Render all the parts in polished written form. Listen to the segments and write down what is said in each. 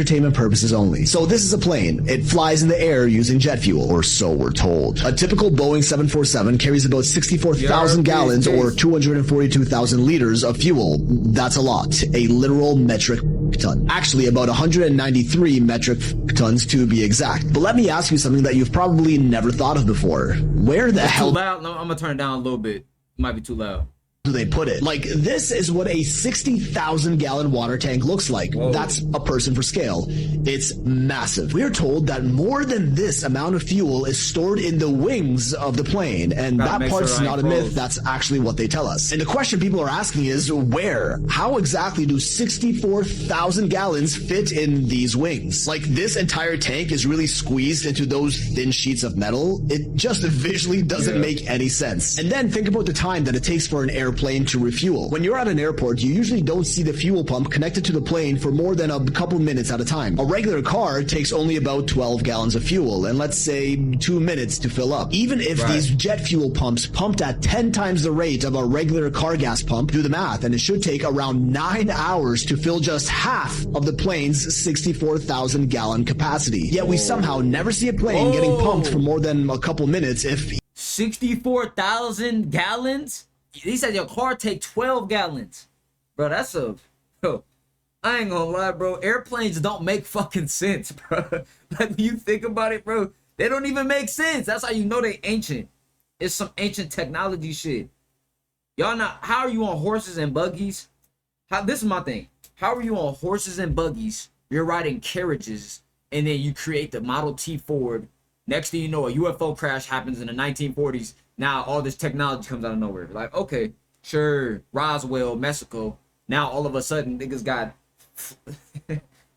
entertainment purposes only. So this is a plane. It flies in the air using jet fuel, or so we're told. A typical Boeing 747 carries about 64,000 gallons or 242,000 liters of fuel. That's a lot. A literal metric ton. Actually, about 193 metric tons to be exact. But let me ask you something that you've probably never thought of before. Where the hell... Too loud? No, I'm gonna turn it down a little bit. It might be too loud. Do they put it? Like, this is what a 60,000 gallon water tank looks like. Whoa. That's a person for scale. It's massive. We are told that more than this amount of fuel is stored in the wings of the plane, and that part's not a myth. That's actually what they tell us. And the question people are asking is, where? How exactly do 64,000 gallons fit in these wings? Like, this entire tank is really squeezed into those thin sheets of metal. It just visually doesn't make any sense. And then think about the time that it takes for an airplane to refuel. When you're at an airport, you usually don't see the fuel pump connected to the plane for more than a couple minutes at a time. A regular car takes only about 12 gallons of fuel, and let's say 2 minutes to fill up. Even if these jet fuel pumps pumped at 10 times the rate of a regular car gas pump, do the math, and it should take around 9 hours to fill just half of the plane's 64,000 gallon capacity. Yet we somehow never see a plane getting pumped for more than a couple minutes if... 64,000 gallons? He said your car take 12 gallons. Bro, that's a... Bro, I ain't gonna lie, bro. Airplanes don't make fucking sense, bro. Like, when you think about it, bro, they don't even make sense. That's how you know they ancient. It's some ancient technology shit. Y'all not... How are you on horses and buggies? This is my thing. How are you on horses and buggies? You're riding carriages, and then you create the Model T Ford. Next thing you know, a UFO crash happens in the 1940s. Now all this technology comes out of nowhere. Like, okay, sure, Roswell, Mexico. Now all of a sudden, niggas got...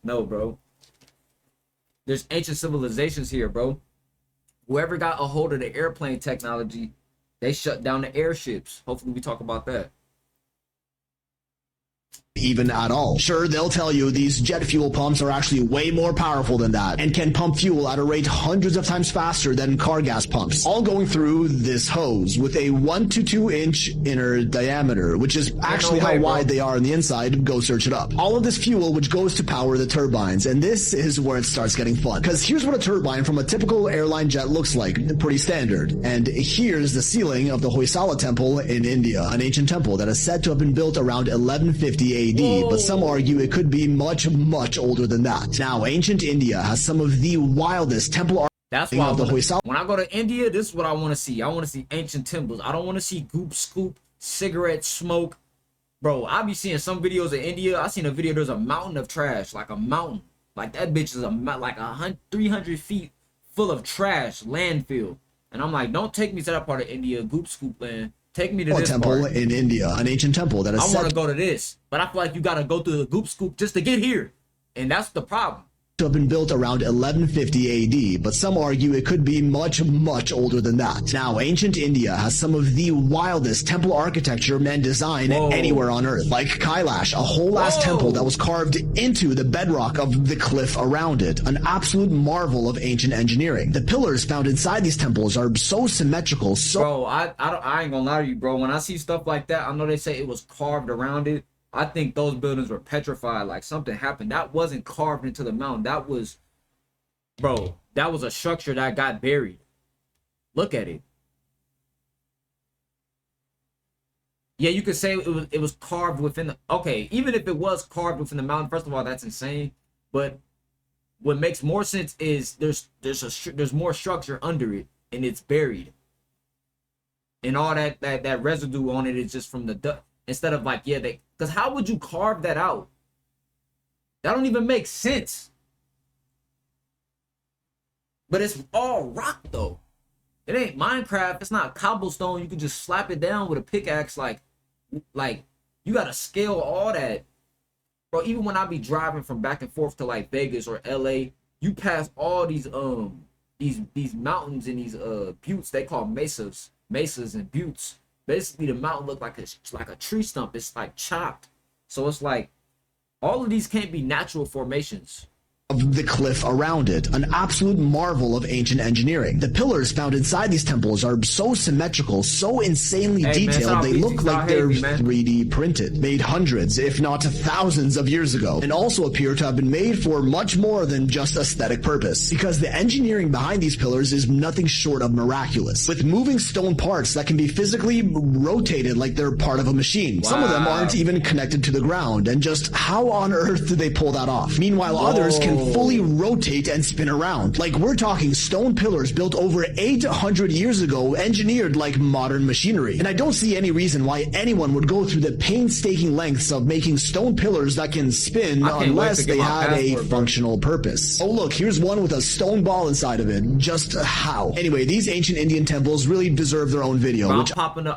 No, bro. There's ancient civilizations here, bro. Whoever got a hold of the airplane technology, they shut down the airships. Hopefully we talk about that. Even at all. Sure, they'll tell you these jet fuel pumps are actually way more powerful than that and can pump fuel at a rate hundreds of times faster than car gas pumps, all going through this hose with a 1 to 2 inch inner diameter, which is actually how wide they are on the inside. Go search it up. All of this fuel which goes to power the turbines, and this is where it starts getting fun, because here's what a turbine from a typical airline jet looks like, pretty standard. And here's the ceiling of the Hoysala temple in India, an ancient temple that is said to have been built around 1150 AD. Whoa. But some argue it could be much, much older than that. Now, ancient India has some of the wildest temple That's why when I go to India, this is what I want to see. I want to see ancient temples. I don't want to see goop, scoop, cigarette smoke. Bro, I be seeing some videos of India. I seen a video, there's a mountain of trash, like a mountain. Like that bitch is like 300 feet full of trash, landfill. And I'm like, don't take me to that part of India, goop, scoop land. Take me to this temple part. in India, an ancient temple that is... I want to go to this, but I feel like you got to go through the goop scoop just to get here. And that's the problem. To have been built around 1150 AD, but some argue it could be much, much older than that. Now, ancient India has some of the wildest temple architecture and design anywhere on Earth, like Kailash, a whole ass temple that was carved into the bedrock of the cliff around it, an absolute marvel of ancient engineering. The pillars found inside these temples are so symmetrical, Bro, I ain't gonna lie to you, bro. When I see stuff like that, I know they say it was carved around it. I think those buildings were petrified, like something happened. That wasn't carved into the mountain. That was, bro, that was a structure that got buried. Look at it. Yeah, you could say it was carved within the... Okay, even if it was carved within the mountain, first of all, that's insane. But what makes more sense is there's more structure under it, and it's buried. And all that residue on it is just from the dust. Instead of like, because how would you carve that out? That don't even make sense. But it's all rock though. It ain't Minecraft. It's not cobblestone. You can just slap it down with a pickaxe. Like you gotta scale all that. Bro, even when I be driving from back and forth to like Vegas or LA, you pass all these mountains and these buttes. They call mesas and buttes. Basically, the mountain look like a tree stump. It's like chopped. So it's like all of these can't be natural formations. of the cliff around it, an absolute marvel of ancient engineering. The pillars found inside these temples are so symmetrical, so insanely detailed, they look like they're 3D printed, made hundreds, if not thousands of years ago, and also appear to have been made for much more than just aesthetic purpose, because the engineering behind these pillars is nothing short of miraculous, with moving stone parts that can be physically rotated like they're part of a machine. Wow. Some of them aren't even connected to the ground, and just how on earth did they pull that off? Meanwhile, others can fully rotate and spin around. Like, we're talking stone pillars built over 800 years ago, engineered like modern machinery. And I don't see any reason why anyone would go through the painstaking lengths of making stone pillars that can spin unless they had a functional purpose. Oh look, here's one with a stone ball inside of it. Just how? Anyway, these ancient Indian temples really deserve their own video. Bro,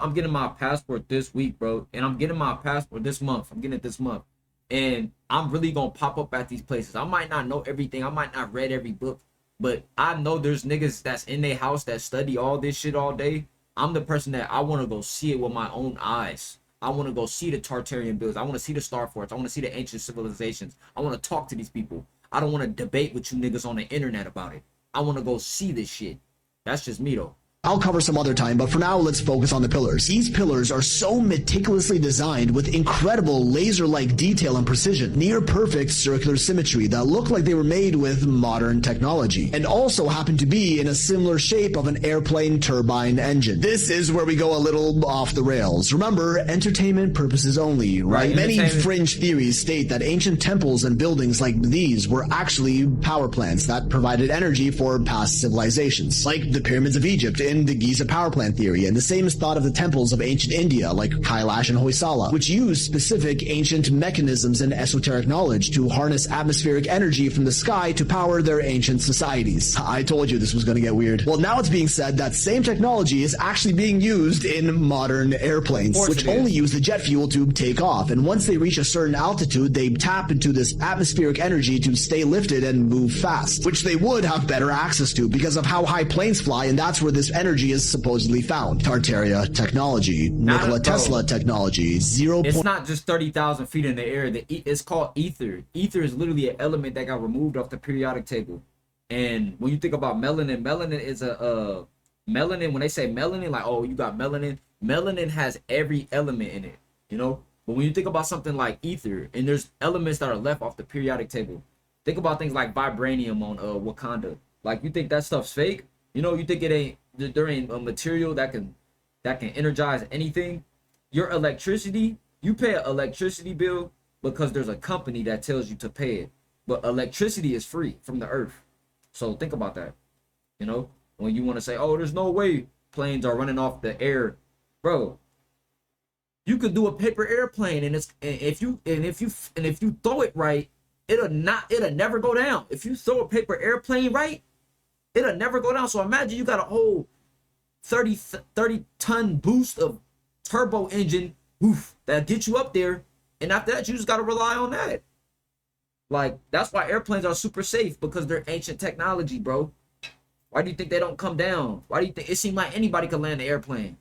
I'm getting my passport this week, bro. And I'm getting my passport this month. I'm getting it this month. And I'm really gonna pop up at these places. I might not know everything. I might not read every book, but I know there's niggas that's in their house that study all this shit all day. I'm the person that I want to go see it with my own eyes. I want to go see the Tartarian builds. I want to see the Star Forts. I want to see the ancient civilizations. I want to talk to these people. I don't want to debate with you niggas on the internet about it. I want to go see this shit. That's just me though. I'll cover some other time, but for now, let's focus on the pillars. These pillars are so meticulously designed with incredible laser-like detail and precision, near-perfect circular symmetry that look like they were made with modern technology, and also happen to be in a similar shape of an airplane turbine engine. This is where we go a little off the rails. Remember, entertainment purposes only, right? Many fringe theories state that ancient temples and buildings like these were actually power plants that provided energy for past civilizations, like the pyramids of Egypt in the Giza power plant theory, and the same is thought of the temples of ancient India like Kailash and Hoysala, which use specific ancient mechanisms and esoteric knowledge to harness atmospheric energy from the sky to power their ancient societies. I told you this was going to get weird. Well, now it's being said that same technology is actually being used in modern airplanes, which only use the jet fuel to take off, and once they reach a certain altitude, they tap into this atmospheric energy to stay lifted and move fast, which they would have better access to because of how high planes fly, and that's where this energy is supposedly found. Tartaria technology, Nikola Tesla technology, It's not just 30,000 feet in the air. It's called ether. Ether is literally an element that got removed off the periodic table. And when you think about melanin, melanin is melanin. When they say melanin, like, oh, you got melanin. Melanin has every element in it, you know. But when you think about something like ether, and there's elements that are left off the periodic table. Think about things like vibranium on Wakanda. Like, you think that stuff's fake? You know, you think there ain't a material that can energize anything. Your electricity, you pay an electricity bill because there's a company that tells you to pay it. But electricity is free from the earth. So think about that. You know, when you want to say, oh, there's no way planes are running off the air, bro. You could do a paper airplane, and if you throw it right, it'll never go down. If you throw a paper airplane right, it'll never go down. So imagine you got a whole 30 ton boost of turbo engine that gets you up there, and after that you just got to rely on that. Like, that's why airplanes are super safe, because they're ancient technology, bro. Why do you think they don't come down? Why do you think it seems like anybody can land an airplane?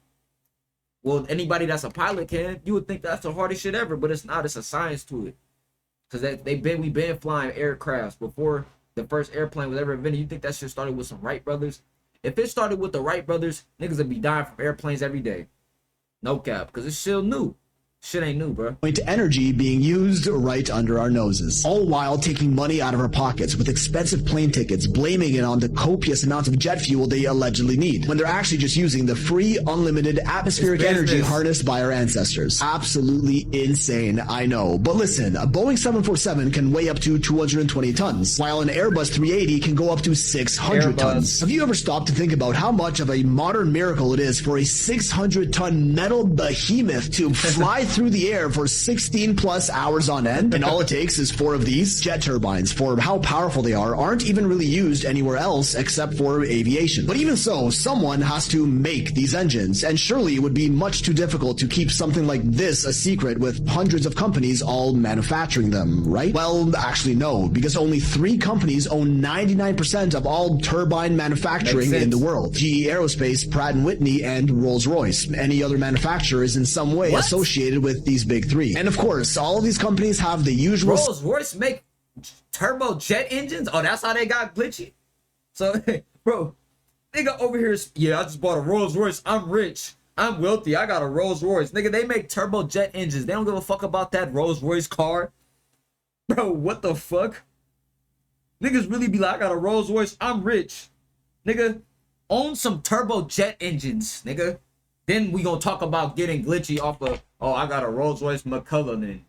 Well, anybody that's a pilot can. You would think that's the hardest shit ever, but it's not. It's a science to it, because we've been flying aircrafts before the first airplane was ever invented. You think that shit started with some Wright brothers? If it started with the Wright brothers, niggas would be dying from airplanes every day. No cap, because it's still new. Shit ain't new, bro. To energy being used right under our noses, all while taking money out of our pockets with expensive plane tickets, blaming it on the copious amounts of jet fuel they allegedly need, when they're actually just using the free, unlimited atmospheric energy harnessed by our ancestors. Absolutely insane, I know. But listen, a Boeing 747 can weigh up to 220 tons, while an Airbus 380 can go up to 600 tons. Have you ever stopped to think about how much of a modern miracle it is for a 600-ton metal behemoth to fly through the air for 16 plus hours on end? And all it takes is 4 of these jet turbines. For how powerful they are, aren't even really used anywhere else except for aviation. But even so, someone has to make these engines, and surely it would be much too difficult to keep something like this a secret with hundreds of companies all manufacturing them, right? Well, actually no, because only 3 companies own 99% of all turbine manufacturing in the world. GE Aerospace, Pratt & Whitney, and Rolls-Royce. Any other manufacturer is in some way associated with these big 3. And of course, all of these companies have the usual... Rolls-Royce make turbo jet engines? Oh, that's how they got glitchy? So, bro, nigga over here, yeah, I just bought a Rolls Royce. I'm rich. I'm wealthy. I got a Rolls Royce. Nigga, they make turbo jet engines. They don't give a fuck about that Rolls Royce car. Bro, what the fuck? Niggas really be like, I got a Rolls Royce. I'm rich. Nigga, own some turbo jet engines, nigga. Then we gonna talk about getting glitchy off of, oh, I got a Rolls Royce McCullough.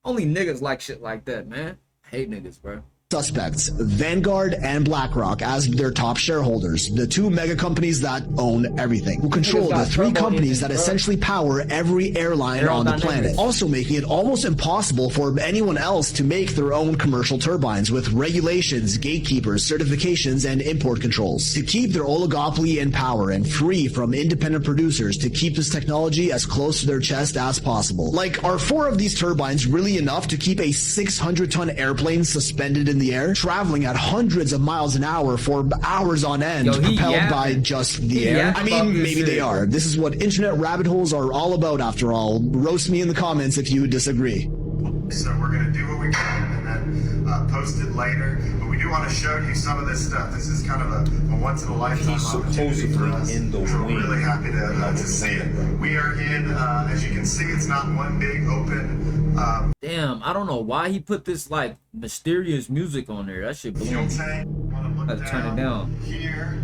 Only niggas like shit like that, man. I hate niggas, bro. Suspects, Vanguard and BlackRock, as their top shareholders, the two mega companies that own everything, who control the three companies that essentially power every airline on the planet, also making it almost impossible for anyone else to make their own commercial turbines, with regulations, gatekeepers, certifications, and import controls. To keep their oligopoly in power and free from independent producers to keep this technology as close to their chest as possible. Like, are 4 of these turbines really enough to keep a 600-ton airplane suspended in the air, traveling at hundreds of miles an hour for hours on end, propelled by just the air? I mean, maybe they are. This is what internet rabbit holes are all about, after all. Roast me in the comments if you disagree. So we're going to do what we can and then post it later. But we do want to show you some of this stuff. This is kind of a once-in-a-lifetime opportunity for us. In the so we're really happy to see it. We are in, as you can see, it's not one big open... Damn, I don't know why he put this, like, mysterious music on there. That shit blew me. Let's turn it down. Here,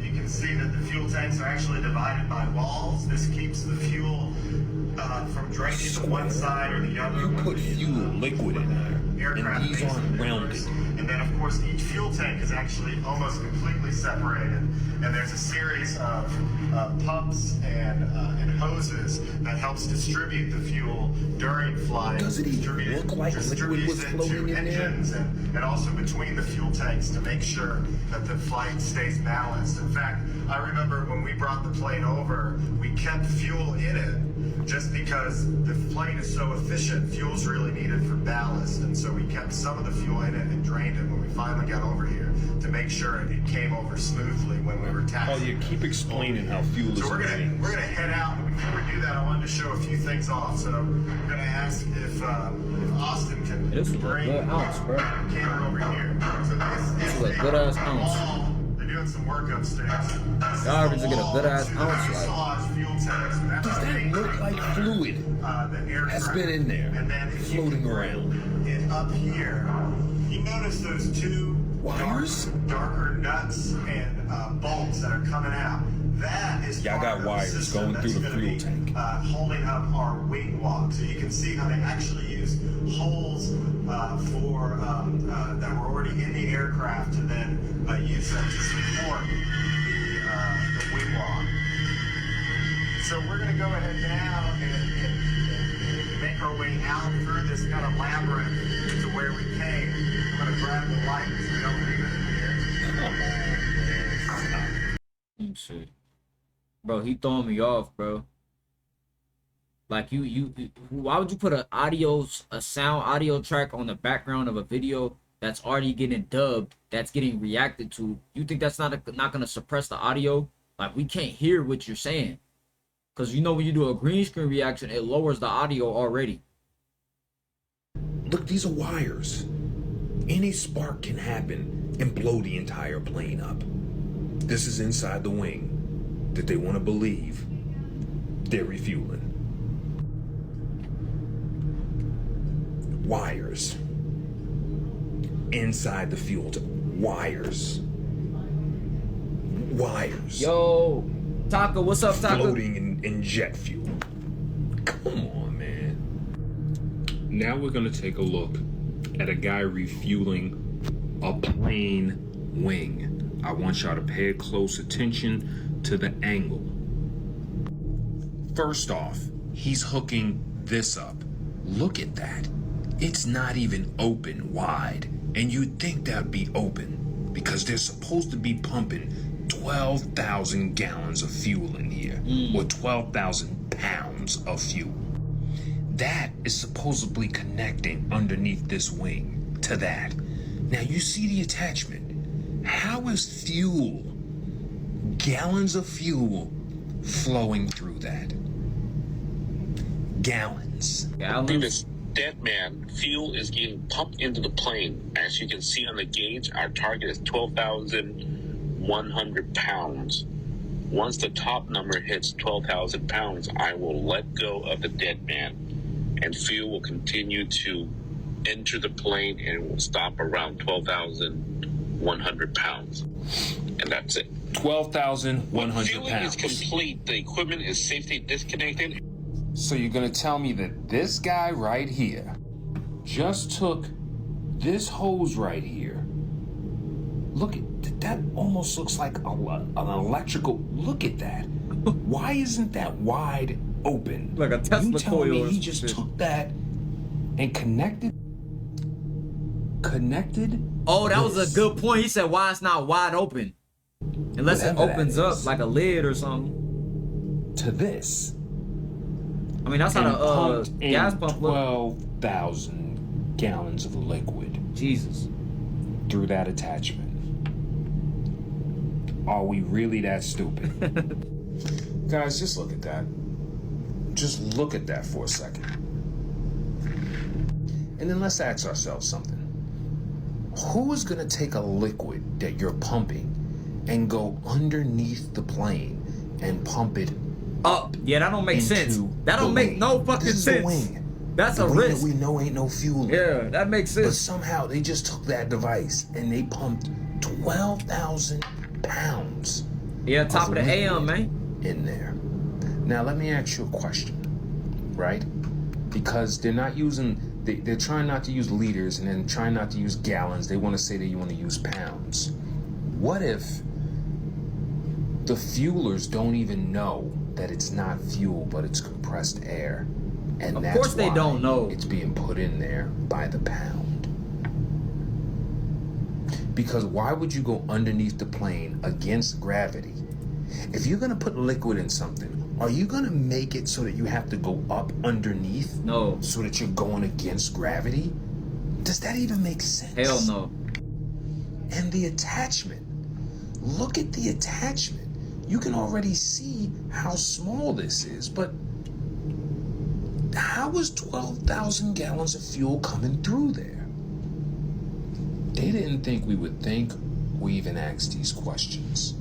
you can see that the fuel tanks are actually divided by walls. This keeps the fuel from draining to one side or the other. You put fuel liquid in there, and these aren't rounded. And then, of course, each fuel tank is actually almost completely separated. And there's a series of pumps and hoses that helps distribute the fuel during flight. Does it even look like liquid was floating in engines there? And also between the fuel tanks to make sure that the flight stays balanced. In fact, I remember when we brought the plane over, we kept fuel in it just because the plane is so efficient. Fuel's really needed for ballast, and so we kept some of the fuel in it and drained it when we finally got over here to make sure it came over smoothly when we were taxiing. Oh, you keep explaining how fuel is. So we're gonna head out, but before we do that, I wanted to show a few things off. So we're gonna ask if Austin can bring the camera over here. So this is a good ass ounce. They're doing some work upstairs. Y'all ever get a good ass ounce like? Does that look like fluid has been in there, and then floating around? And up here, you notice those two wires, darker nuts and bolts that are coming out. That is y'all got wires going through the fuel tank, holding up our wing walk. So you can see how they actually use holes for that were already in the aircraft to then use them to support the wing walk. So we're going to go ahead now and make our way out through this kind of labyrinth to where we came. I'm going to grab the light so we don't leave it in here. Shit. Bro, he throwing me off, bro. Like, why would you put a sound audio track on the background of a video that's already getting dubbed, that's getting reacted to? You think that's not gonna suppress the audio? Like, we can't hear what you're saying. Because you know when you do a green screen reaction, it lowers the audio already. Look, these are wires. Any spark can happen and blow the entire plane up. This is inside the wing that they want to believe they're refueling. Wires. Inside the fuel tank. Wires. Wires. Yo, Taka, what's up, Taka? Floating in jet fuel. Come on, man. Now we're gonna take a look at a guy refueling a plane wing. I want y'all to pay close attention to the angle. First off, he's hooking this up. Look at that. It's not even open wide. And you'd think that'd be open because they're supposed to be pumping 12,000 gallons of fuel in here, or 12,000 pounds of fuel. That is supposedly connecting underneath this wing to that. Now you see the attachment. How is fuel, gallons of fuel, flowing through that? Gallons. dead man, fuel is getting pumped into the plane. As you can see on the gauge, our target is 12,100 pounds. Once the top number hits 12,000 pounds, I will let go of the dead man, and fuel will continue to enter the plane and it will stop around 12,100 pounds. And that's it. 12,100 Fueling pounds. is complete. The equipment is safely disconnected. So you're gonna tell me that this guy right here just took this hose right here. Look at that, almost looks like an electrical. Look at that. Why isn't that wide open? Like a Tesla You tell coil me or he some just shit. took that and connected. Oh, that was this. a good point. He said, why it's not wide open? Unless it Whatever that opens up is. like a lid or something. To this. I mean, that's how And the pumped gas in pump look. 12,000 gallons of liquid Jesus. through that attachment. Are we really that stupid? Guys, just look at that. Just look at that for a second. And then let's ask ourselves something. Who is going to take a liquid that you're pumping and go underneath the plane and pump it Up. Yeah, that don't make sense. into That don't the make wing? no fucking This is sense. the wing. That's The a wing risk. that we know ain't no fuel in. Yeah, that makes But sense. somehow they just took that device and they pumped 12,000 pounds Yeah, top of the liquid AM, man. in there. Now let me ask you a question, right? Because they're not using, they're trying not to use liters and then trying not to use gallons. They want to say that you want to use pounds. What if the fuelers don't even know that it's not fuel but it's compressed air? And Of that's course they why don't know. it's being put in there by the pound. Because why would you go underneath the plane against gravity? If you're gonna put liquid in something, are you gonna make it so that you have to go up underneath? No. So that you're going against gravity? Does that even make sense? Hell no. And the attachment. Look at the attachment. You can already see how small this is, but how is 12,000 gallons of fuel coming through there? They didn't think we would think or even ask these questions.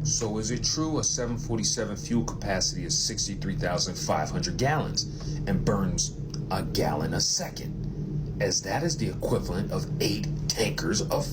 So is it true a 747 fuel capacity is 63,500 gallons and burns a gallon a second, as that is the equivalent of 8 tankers of